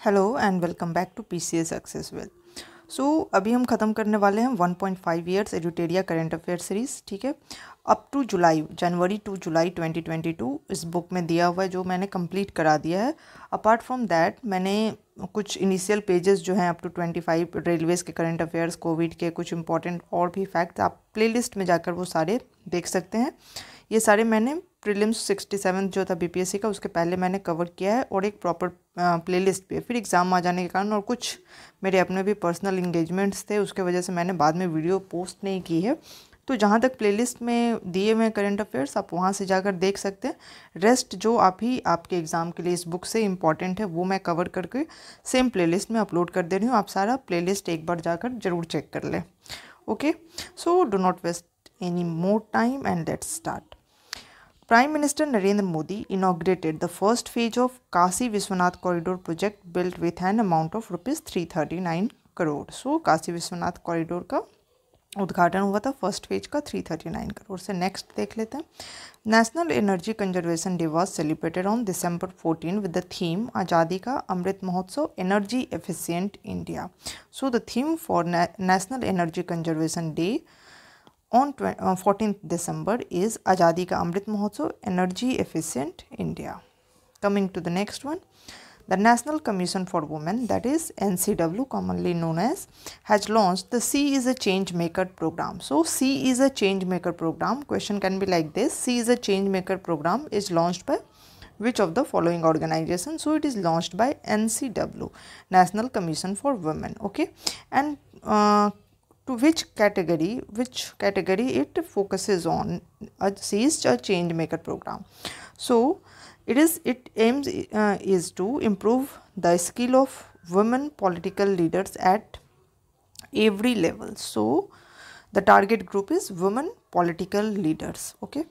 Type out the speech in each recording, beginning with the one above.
Hello and welcome back to PCA success well. So अभी हम ख़त्म करने वाले हैं 1.5 ईयर्स एडुटेरिया करंट अफेयर सीरीज़। ठीक है, up to January to July 2022 इस बुक में दिया हुआ है, जो मैंने कंप्लीट करा दिया है। अपार्ट फ्रॉम दैट मैंने कुछ इनिशियल पेजेस जो हैं अप टू 25 रेलवेज़ के करंट अफेयर्स, कोविड के कुछ इंपॉर्टेंट और भी फैक्ट्स आप प्लेलिस्ट में जाकर वो सारे देख सकते हैं। ये सारे मैंने प्रीलिम्स 67 जो था BPSC का, उसके पहले मैंने कवर किया है और एक प्रॉपर प्लेलिस्ट पे। फिर एग्ज़ाम आ जाने के कारण और कुछ मेरे अपने भी पर्सनल इंगेजमेंट्स थे, उसके वजह से मैंने बाद में वीडियो पोस्ट नहीं की है। तो जहाँ तक प्लेलिस्ट में दिए हुए करंट अफेयर्स आप वहाँ से जाकर देख सकते हैं। रेस्ट जो आपके एग्ज़ाम के लिए इस बुक से इम्पॉर्टेंट है वो मैं कवर करके सेम प्लेलिस्ट में अपलोड कर दे रही हूँ। आप सारा प्लेलिस्ट एक बार जाकर ज़रूर चेक कर लें। Okay, so do not waste any more time and let's start. Prime Minister Narendra Modi inaugurated the first phase of Kashi Vishwanath Corridor project built with an amount of rupees 339 crore. So Kashi Vishwanath corridor का उद्घाटन हुआ था first phase का 339 करोड़ से। Next देख लेते हैं। National energy conservation day was celebrated on December 14 with the theme आज़ादी का Amrit Mahotsav energy efficient India. So the theme for national energy conservation day on 14th December is Azadi Ka Amrit Mahotsav Energy Efficient India. Coming to the next one, the National Commission for Women, that is NCW commonly known as, has launched the C is a Change Maker program. So C is a Change Maker program. Question can be like this: C is a Change Maker program is launched by which of the following organization? So it is launched by NCW, National Commission for Women. Okay, and to which category it focuses on? C is a change maker program. So it aims is to improve the skill of women political leaders at every level. So the target group is women political leaders. Okay,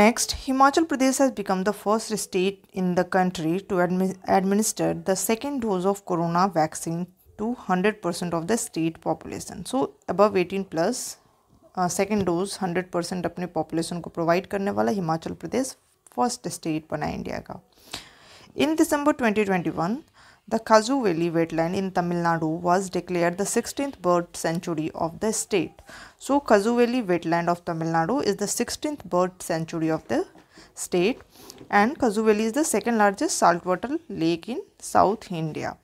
next, Himachal Pradesh has become the first state in the country to administer the second dose of corona vaccine to 100% of the state population. So above 18 plus second dose 100% अपने population को provide करने वाला Himachal Pradesh first state बना India का। In December 2021, the Khaju Valley wetland in Tamil Nadu was declared the 16th bird sanctuary of the state. So Khaju Valley wetland of Tamil Nadu is the 16th bird sanctuary of the state, and Khaju Valley is the second largest saltwater lake in South India.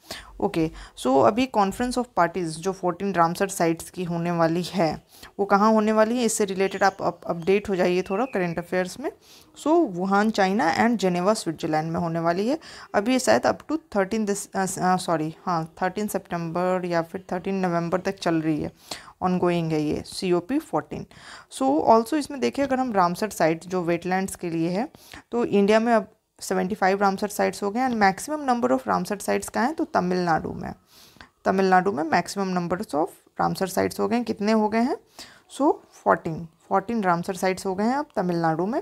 Okay, so अभी conference of parties जो 14 Ramsar sites की होने वाली है वो कहाँ होने वाली है, इससे रिलेटेड आप अपडेट हो जाइए थोड़ा करंट अफेयर्स में। So Wuhan China and Geneva Switzerland में होने वाली है। अभी ये शायद अप टू 13 सितंबर या फिर 13 नवंबर तक चल रही है, ऑनगोइंग है ये COP 14। सो ऑल्सो इसमें देखिए, अगर हम रामसर साइट्स जो वेटलैंड्स के लिए है, तो इंडिया में अब 75 रामसर साइट्स हो गए and maximum number of Ramsar sites कहाँ हैं, तो तमिलनाडु में maximum numbers of Ramsar sites हो गए हैं। कितने हो गए हैं? सो 14 रामसर साइट्स हो गए हैं अब तमिलनाडु में,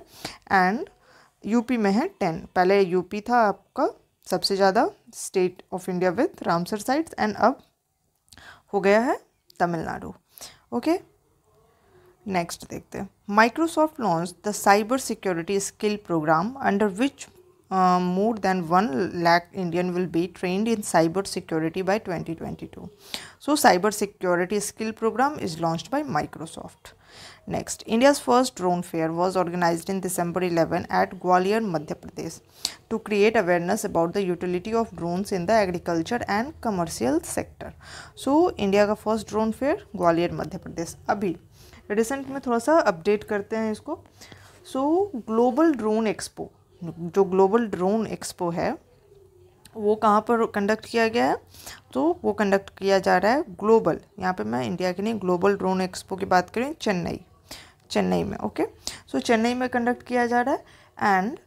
एंड यूपी में है 10। पहले यूपी था आपका सबसे ज़्यादा state of India with Ramsar sites, and अब हो गया है तमिलनाडु। ओके, नेक्स्ट देखते हैं। Microsoft launch the cyber security skill program under which more than 1 lakh Indian will be trained in cyber security by 2022. So cyber security skill program is launched by Microsoft. Next, India's first drone fair was organized in December 11 at Gwalior, Madhya Pradesh, to create awareness about the utility of drones in the agriculture and commercial sector. So India का first drone fair Gwalior Madhya Pradesh. अभी recent में थोड़ा सा update करते हैं इसको। सो global drone expo, जो global drone expo है वो कहाँ पर कंडक्ट किया गया है, तो वो कंडक्ट किया जा रहा है ग्लोबल, यहाँ पे मैं इंडिया की नहीं, ग्लोबल ड्रोन एक्सपो की बात करें चेन्नई में। ओके, सो चेन्नई में कंडक्ट किया जा रहा है, एंड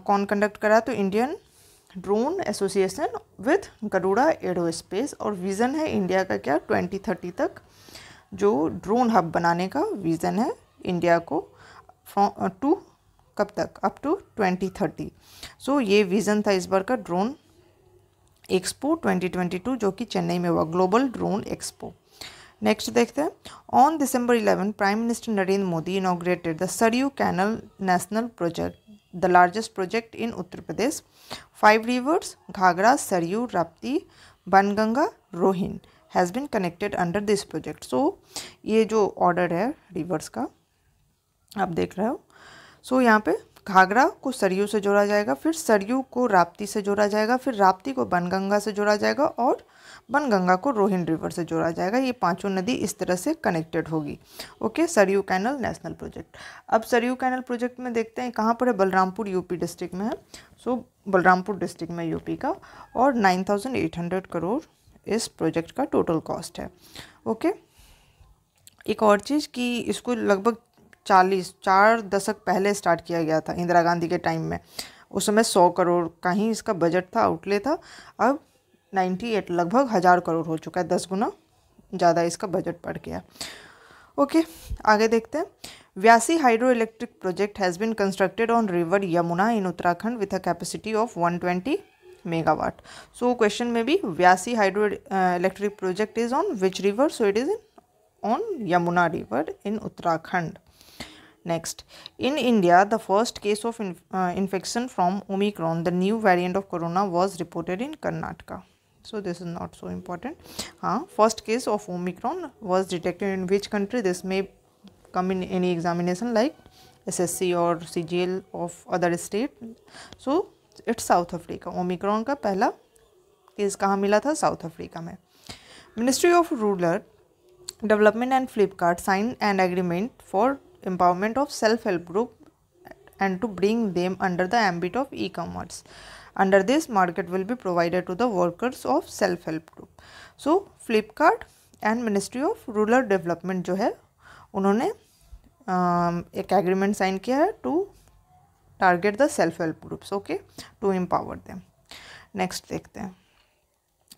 कौन कंडक्ट करा, तो Indian drone association with Garuda aerospace. और विज़न है इंडिया का क्या, 2030 तक जो ड्रोन हब बनाने का विज़न है इंडिया को, टू कब तक, अप टू 2030। सो ये विज़न था इस बार का ड्रोन एक्सपो 2022 जो कि चेन्नई में हुआ, ग्लोबल ड्रोन एक्सपो। नेक्स्ट देखते हैं। On December 11 prime minister Narendra Modi inaugurated the Saryu canal national project the largest project in Uttar Pradesh. 5 rivers Ghaghra, Saryu, Rapti, Banganga, Rohin has been connected under this project. So ये जो ऑर्डर है रिवर्स का आप देख रहे हो. सो यहाँ पे घाघरा को सरयू से जोड़ा जाएगा, फिर सरयू को राप्ती से जोड़ा जाएगा, फिर राप्ती को बनगंगा से जोड़ा जाएगा और बनगंगा को रोहिन रिवर से जोड़ा जाएगा. ये पांचों नदी इस तरह से कनेक्टेड होगी. Okay, Saryu canal national project. अब सरयू कैनल प्रोजेक्ट में देखते हैं कहाँ पर है. बलरामपुर यूपी डिस्ट्रिक्ट में है. सो बलरामपुर डिस्ट्रिक्ट में यूपी का, और 9,800 करोड़ इस प्रोजेक्ट का टोटल कॉस्ट है. ओके, एक और चीज़ कि इसको लगभग 4 दशक पहले स्टार्ट किया गया था इंदिरा गांधी के टाइम में. उस समय 100 करोड़ का ही इसका बजट था, आउटले था. अब 98 लगभग 1000 करोड़ हो चुका है, 10 गुना ज़्यादा इसका बजट बढ़ गया. ओके, आगे देखते हैं. Vyasi hydro electric project has been constructed on river Yamuna in Uttarakhand with a capacity of 120 megawatt. So question may be Vyasi hydro electric project is on which river? So it is on Yamuna river in Uttarakhand. Next, in India, the first case of infection from Omicron, the new variant of corona, was reported in Karnataka. So this is not so important. First case of Omicron was detected in which country? This may come in any examination like SSC or CGL of other state. So it's South Africa. Omicron का पहला case कहाँ मिला था? South Africa में. Ministry of rural development and Flipkart sign an agreement for empowerment of self help group and to bring them under the ambit of e commerce. Under this market will be provided to the workers of self help group. So Flipkart and ministry of rural development जो है उन्होंने एक agreement sign किया है to target the self help groups. Okay, to empower them. Next देखते हैं.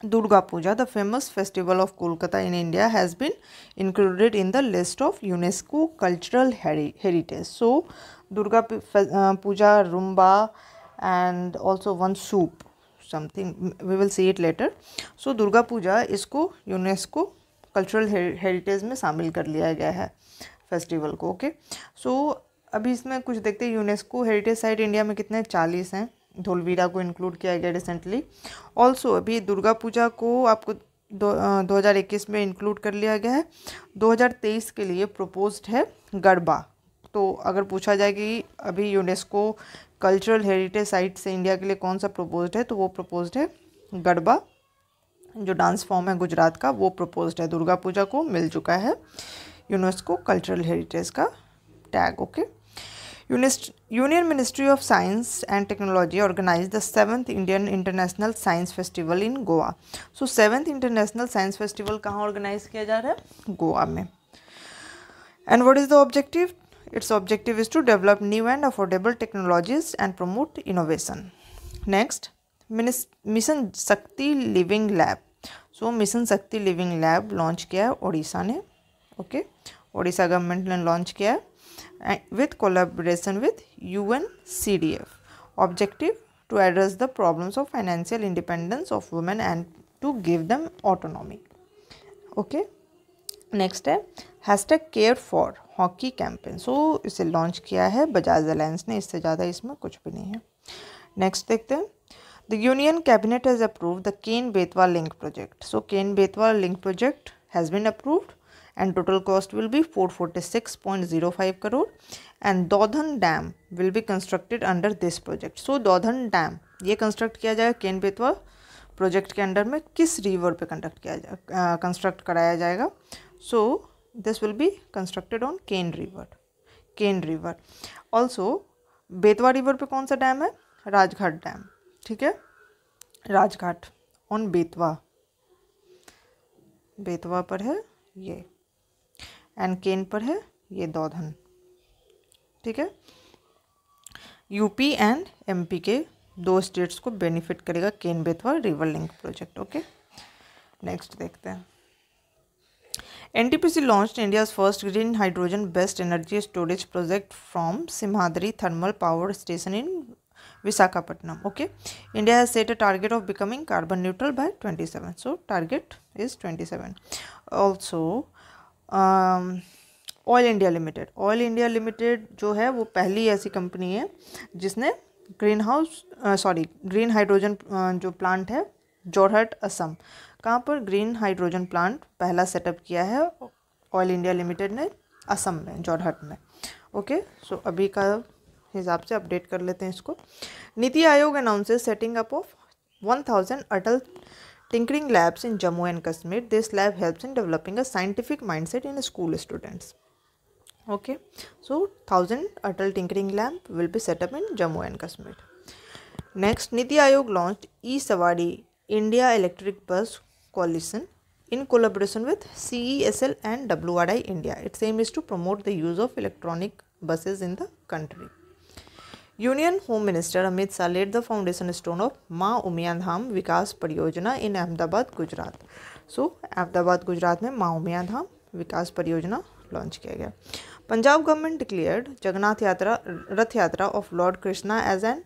Durga Puja, the famous festival of Kolkata in India, has been included in the list of UNESCO cultural heritage. So Durga Puja, rumba and also one soup something, we will see it later. So Durga Puja इसको UNESCO cultural heritage में शामिल कर लिया गया है festival को. Okay, so अभी इसमें कुछ देखते हैं. यूनेस्को हेरिटेज साइट इंडिया में कितने? 40 हैं. धोलवीरा को इंक्लूड किया गया रिसेंटली. ऑल्सो अभी दुर्गा पूजा को आपको 2021 में इंक्लूड कर लिया गया है. 2023 के लिए प्रोपोज्ड है गरबा. तो अगर पूछा जाए कि अभी यूनेस्को कल्चरल हेरिटेज साइट से इंडिया के लिए कौन सा प्रोपोज्ड है, तो वो प्रोपोज्ड है गरबा, जो डांस फॉर्म है गुजरात का, वो प्रोपोज्ड है. दुर्गा पूजा को मिल चुका है यूनेस्को कल्चरल हेरिटेज का tag. Okay, Union Ministry of Science and Technology organized the 7th Indian International Science Festival in Goa. So 7th International Science Festival कहाँ organize किया जा रहा है? गोवा में. And what is the objective? Its objective is to develop new and affordable technologies and promote innovation. Next, Mission Shakti Living Lab. So Mission Shakti Living Lab launch किया है ओडिशा ने. Okay, Odisha government ने launch किया है with collaboration with UNCDF. Objective to address the problems of financial independence of women and to give them autonomy. Okay, next है hashtag care for hockey campaign. So इसे launch किया है Bajaj alliance ने. इससे ज़्यादा इसमें कुछ भी नहीं है. नेक्स्ट देखते हैं. The Union Cabinet has approved the Ken-Betwa link project. So Ken-Betwa link project has been approved and total cost will be 446.05 crore and Dodhan Dam will be constructed under this project. So Dodhan Dam ये construct किया जाएगा Ken Betwa project के under में. किस river पे construct कराया जाएगा? So this will be constructed on Ken river. Also Betwa river पे कौन सा डैम है? राजघाट डैम. ठीक है, राजघाट ऑन बेतवा पर है ये, एंड केन पर है ये दौधन. ठीक है, यूपी एंड एमपी के 2 स्टेट्स को बेनिफिट करेगा Ken Betwa river link project. Okay, next देखते हैं. NTPC launched India's first green hydrogen based energy storage project from Simhadri thermal power station in Visakhapatnam. Okay, India has set a target of becoming carbon neutral by 27. So target is 27. Also oil India limited, oil India limited जो है वो पहली ऐसी company है जिसने green hydrogen जो plant है जोरहट असम, कहाँ पर ग्रीन हाइड्रोजन प्लांट पहला सेटअप किया है ऑयल इंडिया लिमिटेड ने, असम में, जोरहट में। ओके, सो अभी का हिसाब से अपडेट कर लेते हैं इसको। NITI Aayog announces setting up of 1000 Atal tinkering labs in Jammu and Kashmir. This lab helps in developing a scientific mindset in school students. Okay, so 1000 Atal Tinkering Lab will be set up in Jammu and Kashmir. Next, Niti Aayog launched E-Sawari India Electric Bus Coalition in collaboration with CESL and WRI India. Its aim is to promote the use of electronic buses in the country. Union Home Minister Amit Shah laid the foundation stone of माँ उमिया धाम विकास परियोजना in Ahmedabad, Gujarat. So, Ahmedabad, Gujarat में माँ उमिया धाम विकास परियोजना launch किया गया। Punjab government declared Jagannath Yatra Rath Yatra of lord Krishna as an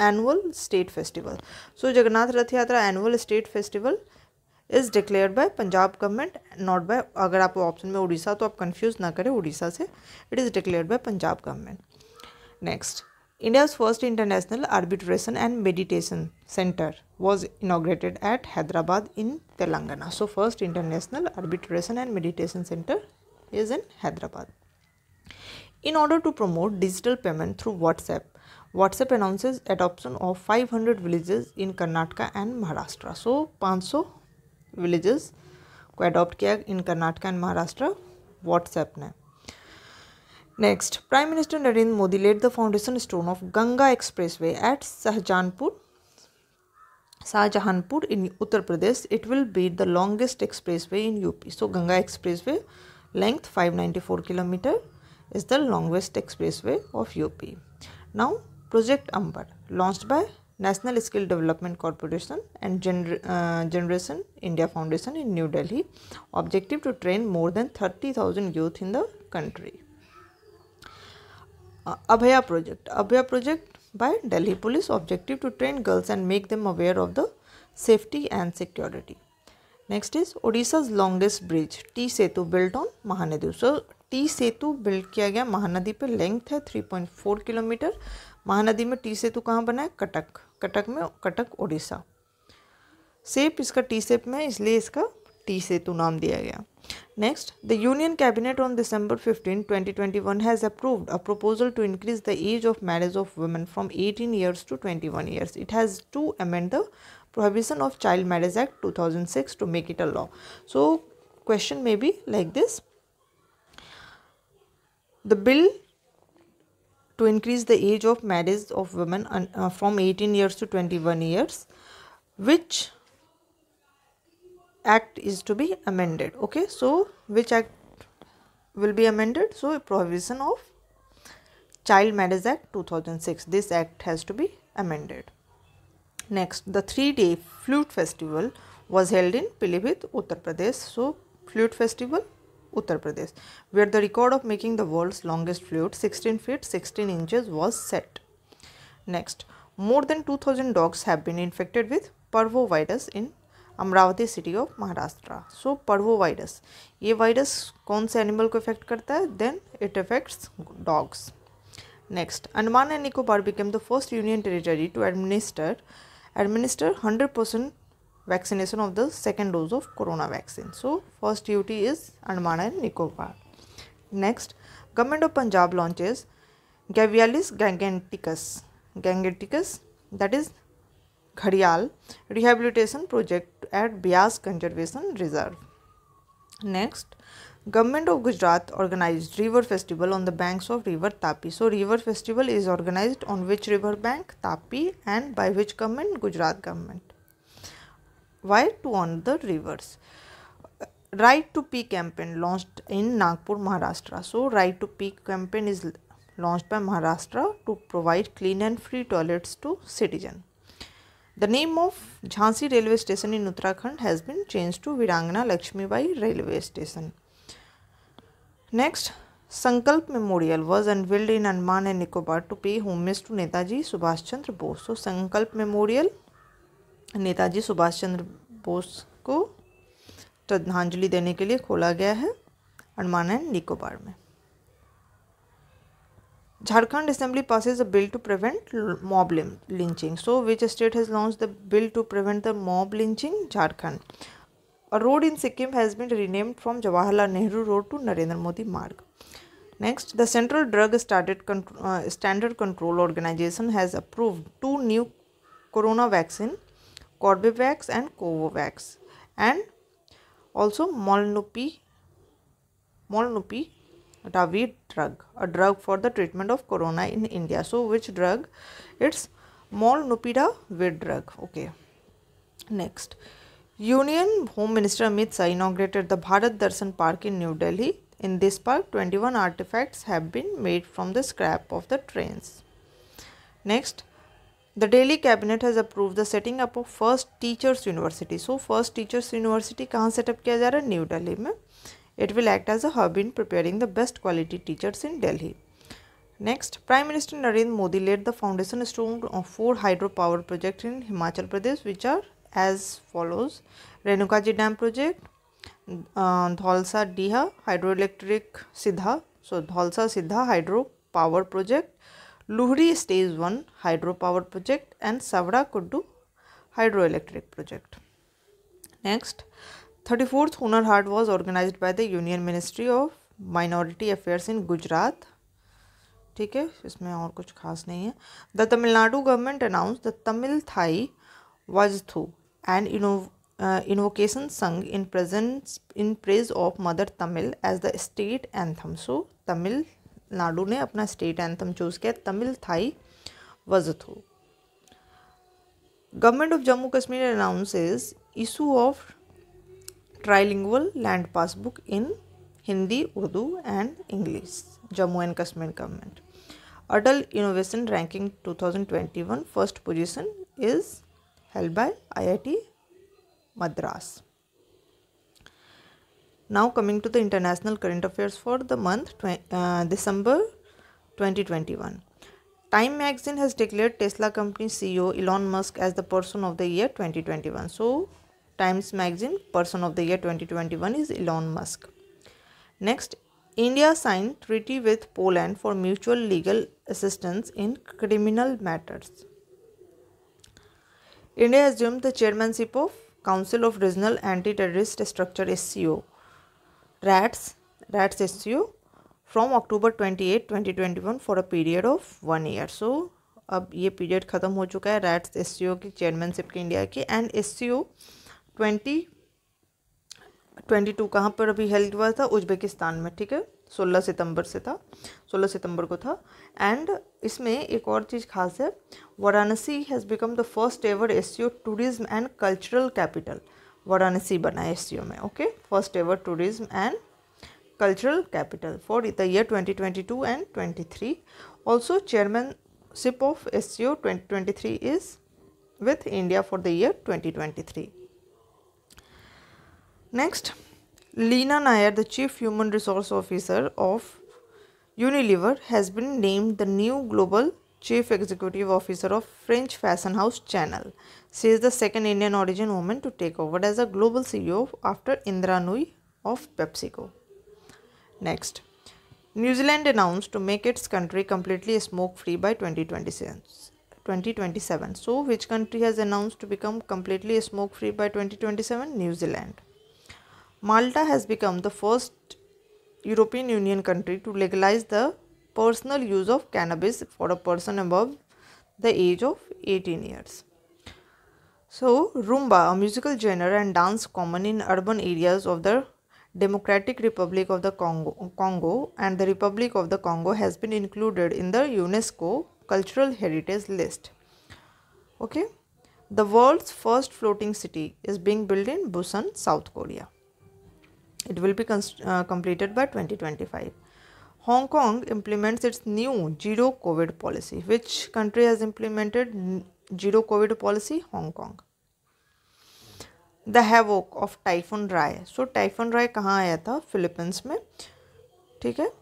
annual state festival. So Jagannath Rath Yatra annual state festival is declared by Punjab government, not by, अगर आप option में उड़ीसा तो आप कंफ्यूज ना करें उड़ीसा से, it is declared by Punjab government. Next, India's first international arbitration and meditation center was inaugurated at Hyderabad in Telangana. So, first international arbitration and meditation center is in Hyderabad. In order to promote digital payment through WhatsApp, WhatsApp announces adoption of 500 villages in Karnataka and Maharashtra. So, 500 villages को adopt किया in Karnataka and Maharashtra WhatsApp ने। Next, Prime Minister Narendra Modi laid the foundation stone of Ganga Expressway at Shahjahanpur in Uttar Pradesh. It will be the longest expressway in UP. So, Ganga Expressway length 594 km is the longest expressway of UP. Now, Project Amber, launched by National Skill Development Corporation and Generation India Foundation in New Delhi. Objective to train more than 30,000 youth in the country. Abhaya project by Delhi Police, objective to train girls and make them aware of the safety and security. Next is Odisha's longest bridge T Setu built on Mahanadi. So T Setu built किया गया महानदी पे, length है 3.4 kilometre. Mahanadi में T सेतु कहाँ बना है? कटक में, Cuttack Odisha. Shape इसका टी शेप में, इसलिए इसका टी सेतु नाम दिया गया। Next, the Union Cabinet on December 15, 2021 has approved a proposal to increase the age of marriage of women from 18 years to 21 years. It has to amend the Prohibition of Child Marriage Act 2006 to make it a law. So, question may be like this. The bill to increase the age of marriage of women from 18 years to 21 years, which act is to be amended? Okay, so which act will be amended? So, Prohibition of Child Marriage Act 2006, this act has to be amended. Next, the 3-day flute festival was held in Pilibhit, Uttar Pradesh. So, flute festival Uttar Pradesh, where the record of making the world's longest flute 16 feet 16 inches was set. Next, more than 2000 dogs have been infected with parvovirus in Amravati city of Maharashtra. So parvovirus, ये virus कौन से animal को effect करता है? Then it effects dogs. Next, Andaman and Nicobar became the first union territory to administer 100% vaccination of the second dose of corona vaccine. So first UT is Andaman and Nicobar. Next, government of Punjab launches gavialis gangeticus that is घड़ियाल rehabilitation project at Beas Conservation Reserve. Next, Government of Gujarat organized river festival on the banks of river Tapi. So, river festival is organized on which river bank? Tapi, and by which government? Gujarat government. Why? To honor the rivers. Right to Peak campaign launched in Nagpur, Maharashtra. So, Right to Peak campaign is launched by Maharashtra to provide clean and free toilets to citizens. The name of Jhansi railway station in Uttarakhand has been changed to Virangana Lakshmibai railway station. Next, Sankalp Memorial was unveiled in Andaman and Nicobar to pay homage to Netaji Subhash Chandra Bose. So, Sankalp Memorial Netaji Subhash Chandra Bose को श्रद्धांजलि देने के लिए खोला गया है Andaman and Nicobar में। Jharkhand Assembly passes a bill to prevent mob lynching. So, which state has launched the bill to prevent the mob lynching? Jharkhand. A road in Sikkim has been renamed from Jawaharlal Nehru Road to Narendra Modi Marg. Next, the Central Drug Standard Control Organization has approved 2 new corona vaccine, Corbevax and Covovax, and also Molnupiravir drug, a drug for the treatment of corona in India. So, which drug? It's Molnupiravir drug. Okay. Next, Union Home Minister Amit Shah inaugurated the Bharat Darshan Park in New Delhi. In this park, 21 artifacts have been made from the scrap of the trains. Next, the Delhi cabinet has approved the setting up of first teachers university. So, first teachers university कहाँ setup किया जा रहा है? New Delhi में. It will act as a hub in preparing the best quality teachers in Delhi. Next, Prime Minister Narendra Modi laid the foundation stone of 4 hydropower projects in Himachal Pradesh, which are as follows: Renukaji Dam project, Dholsa Diha hydroelectric Sidha, so Dholsa Sidha hydro power project, Luhri stage 1 hydropower project, and Savra Kuddu hydroelectric project. Next, 34th Hunar Haat was organized by the Union Ministry of Minority Affairs in Gujarat. ठीक है, इसमें और कुछ खास नहीं है. The Tamil Nadu government announced the Tamil Thai Vajthu, an invocation sung in praise of Mother Tamil as the state anthem. So, Tamil Nadu ने अपना state anthem choose किया, Tamil Thai Vajthu. Government of Jammu Kashmir announces issue of trilingual land passbook in Hindi, Urdu and English. Jammu and Kashmir government. Adult Innovation Ranking 2021 first position is held by IIT Madras. Now coming to the international current affairs for the month December 2021. Time magazine has declared Tesla company CEO Elon Musk as the person of the year 2021. So, Times magazine person of the year 2021 is Elon Musk. Next, India signed treaty with Poland for mutual legal assistance in criminal matters. India has assumed the chairmanship of Council of Regional Anti-Terrorist Structure SCO, RATS SCO from October 28, 2021 for a period of 1 year. So, अब ये period ख़त्म हो चुका है RATS SCO की chairmanship की India की. And SCO 2022 कहाँ पर अभी हेल्ड हुआ था? उज्बेकिस्तान में. ठीक है, 16 सितंबर से था, 16 सितंबर को था. एंड इसमें एक और चीज़ खास है, Varanasi has become the first ever SCO tourism and cultural capital. Varanasi बना है SCO में. Okay, first ever tourism and cultural capital for the year 2022 and 23. Also, chairmanship of SCO 2023 is with India for the year 2023. Next, Leena Nair, the Chief Human Resource Officer of Unilever, has been named the new Global Chief Executive Officer of French fashion house Chanel. She is the second Indian origin woman to take over as a global CEO after Indra Nooyi of PepsiCo. Next, New Zealand announced to make its country completely smoke-free by 2027. So, which country has announced to become completely smoke-free by 2027? New Zealand. Malta has become the first European Union country to legalize the personal use of cannabis for a person above the age of 18 years. So, Rumba, a musical genre and dance common in urban areas of the Democratic Republic of the Congo and the Republic of the Congo, has been included in the UNESCO Cultural Heritage List. Okay, the world's first floating city is being built in Busan, South Korea. It will be completed by 2025. Hong Kong implements its new zero COVID policy. Which country has implemented zero COVID policy? Hong Kong. The havoc of Typhoon Rai. So Typhoon Rai कहाँ आया था? Philippines में. ठीक है,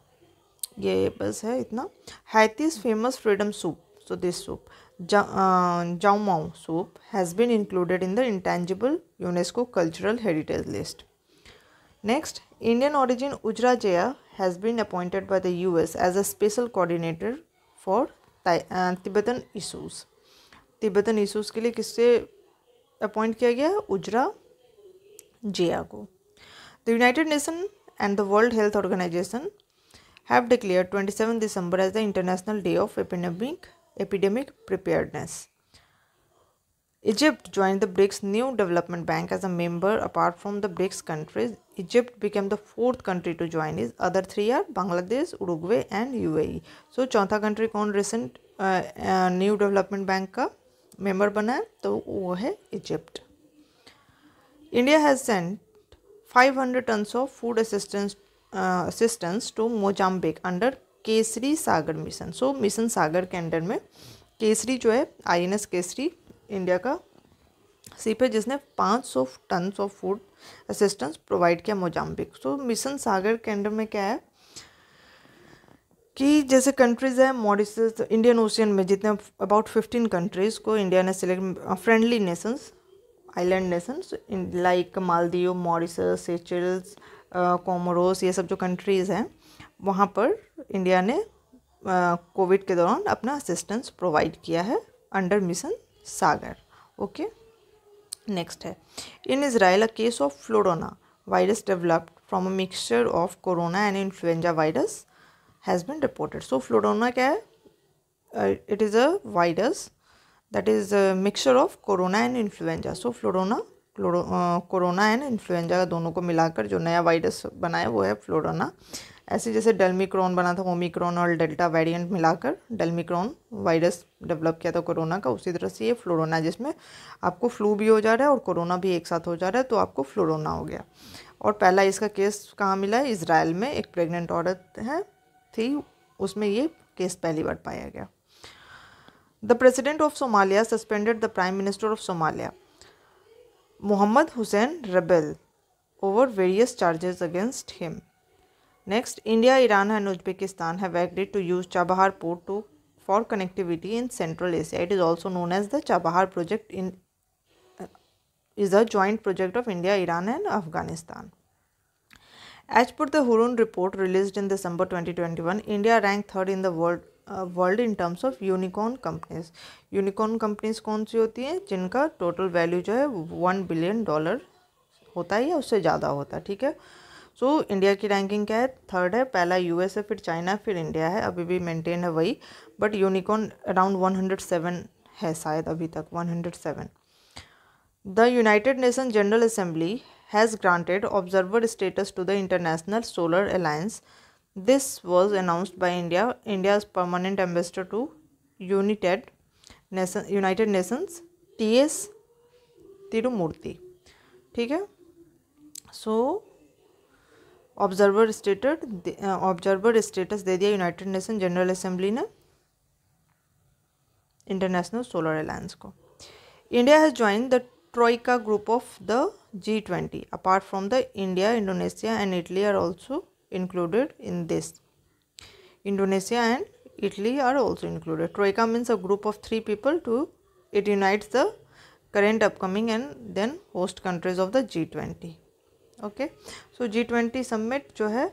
ये बस है इतना. Haiti's famous freedom soup. So this soup, Jaumau soup, has been included in the intangible UNESCO Cultural Heritage List. Next, Indian origin Ujra Jaya has been appointed by the US as a special coordinator for Tibetan issues. Tibetan issues के लिए किससे appoint किया गया? उजरा जिया को. The United Nations and the World Health Organization have declared 27 December as the International Day of Epidemic Preparedness. Egypt joined the BRICS New Development Bank as a member. Apart from the BRICS countries, Egypt became the 4th country to join. Is other 3 are Bangladesh, Uruguay and UAE. So चौथा country कौन recent new development bank का member बना है? तो वो है Egypt. India has sent 500 tons of food assistance to Mozambique under Kesari Sagar mission. So mission Sagar के under में केसरी जो है INS केसरी इंडिया का शिप है जिसने 500 ton of food assistance provide किया मोजाम्बिक. सो मिशन सागर के अंडर में क्या है कि जैसे कंट्रीज़ है मॉरिशस, इंडियन ओशियन में जितने अबाउट 15 कंट्रीज़ को इंडिया ने select, friendly nations, island nations like Maldives, Mauritius, Seychelles, Comoros, ये सब जो कंट्रीज़ हैं वहाँ पर इंडिया ने कोविड के दौरान अपना असिस्टेंस प्रोवाइड किया है under mission Sagar. Okay, next है, in Israel a case of florona virus developed from a mixture of corona and influenza virus has been reported. So florona क्या है? It is a virus that is mixture of corona and influenza. So corona and influenza का दोनों को मिलाकर जो नया virus बना है वो है फ्लोरोना. ऐसे जैसे डेल्मिक्रॉन बना था, ओमिक्रॉन और डेल्टा वेरिएंट मिलाकर डेल्मिक्रॉन वायरस डेवलप किया था कोरोना का, उसी तरह से ये फ्लोरोना जिसमें आपको फ्लू भी हो जा रहा है और कोरोना भी एक साथ हो जा रहा है, तो आपको फ्लोरोना हो गया. और पहला इसका केस कहाँ मिला है? इजराइल में. एक प्रेग्नेंट औरत है थी, उसमें ये केस पहली बार पाया गया. The president of Somalia suspended the prime minister of Somalia Mohamed Hussein Roble over various charges against him. Next, India, Iran and Uzbekistan have agreed to use Chabahar port for connectivity in Central Asia. It is also known as the Chabahar project. Is a joint project of India, Iran and Afghanistan. As per the Hurun report released in December 2021, India ranked 3rd in the world in terms of unicorn companies. Unicorn companies कौन सी होती हैं? जिनका total value जो है $1 billion होता है या उससे ज़्यादा होता है. ठीक है. सो इंडिया की रैंकिंग क्या है? 3rd है. पहला US है, फिर चाइना, फिर इंडिया है. अभी भी मेंटेन है वही, बट यूनिकॉर्न अराउंड 107 है शायद अभी तक, 107. The United Nation General Assembly has granted observer status to the International Solar Alliance. This was announced by India's permanent ambassador to United Nations TS Tirumurti. ठीक है. सो ऑब्जर्वर स्टेटस दे दिया United Nation General Assembly ने International Solar Alliance को. India has join the troika group of the G20. Apart from the India, Indonesia and Italy are also included in this. Indonesia and Italy are also included. Troika means a group of 3 people it unites the current, upcoming and then host countries of the G20. Okay, so G20 summit जो है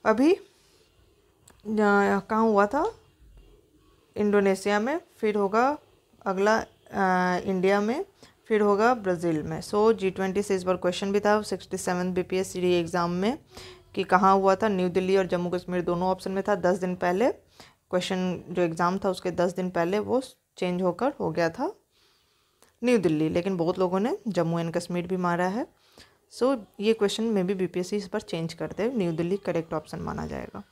अभी कहाँ हुआ था? Indonesia में, फिर होगा अगला इंडिया में, फिर होगा ब्राज़ील में. सो G20 से इस बार क्वेश्चन भी था 67 BPSC एग्ज़ाम में कि कहाँ हुआ था. न्यू दिल्ली और जम्मू कश्मीर दोनों ऑप्शन में था. 10 दिन पहले क्वेश्चन जो एग्ज़ाम था उसके 10 दिन पहले वो चेंज होकर हो गया था न्यू दिल्ली, लेकिन बहुत लोगों ने जम्मू एंड कश्मीर भी मारा है. सो ये क्वेश्चन में भी BPSC इस पर चेंज करते न्यू दिल्ली करेक्ट ऑप्शन माना जाएगा.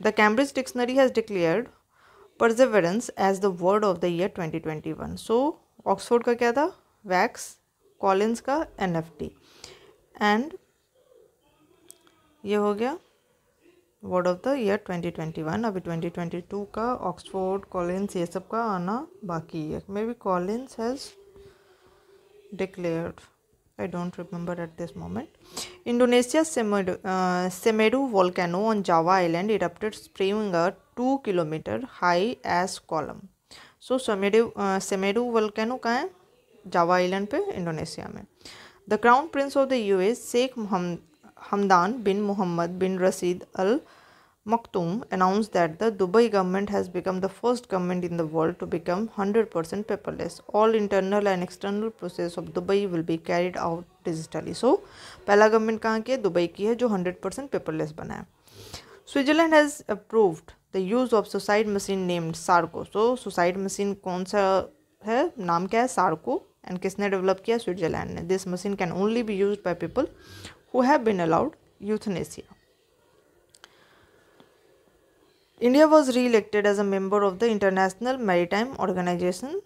The Cambridge dictionary has declared perseverance as the word of the year 2021. So Oxford का क्या था? वैक्स. कॉलिंस का NFT. एंड ये हो गया वर्ड ऑफ द ईयर 2021. अभी 2022 का ऑक्सफोर्ड, कॉलिंस ये सब का आना बाकी है. May be Collins has declared, I don't remember at this moment. Indonesia's Semeru volcano on Java Island erupted, spewing a 2 kilometer high ash column. So Semeru volcano कहाँ है? जावा आइलैंड पे, Indonesia में. The Crown Prince of the UAE, Sheikh Hamdan bin Mohammed bin Rashid Al Maktoum, announced that the Dubai government has become the first government in the world to become 100% paperless. All internal and external process of Dubai will be carried out digitally. So, पहला government कहाँ की है? Dubai की है, जो 100% paperless बना है. Switzerland has approved the use of suicide machine named Sarco. So, suicide machine कौन सा है? नाम क्या है? Sarco. एंड किसने डेवलप किया? स्विट्जरलैंड ने. This machine can only be used by people who have been allowed euthanasia. India was re-elected as a member of the International Maritime Organization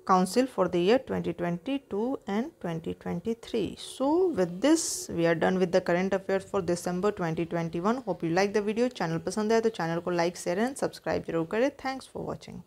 Council for the year 2022 and 2023. So with this we are done with the current affairs for December 2021. Hope you like the video. Channel पसंद है तो channel को like share and subscribe जरूर करें. Thanks for watching.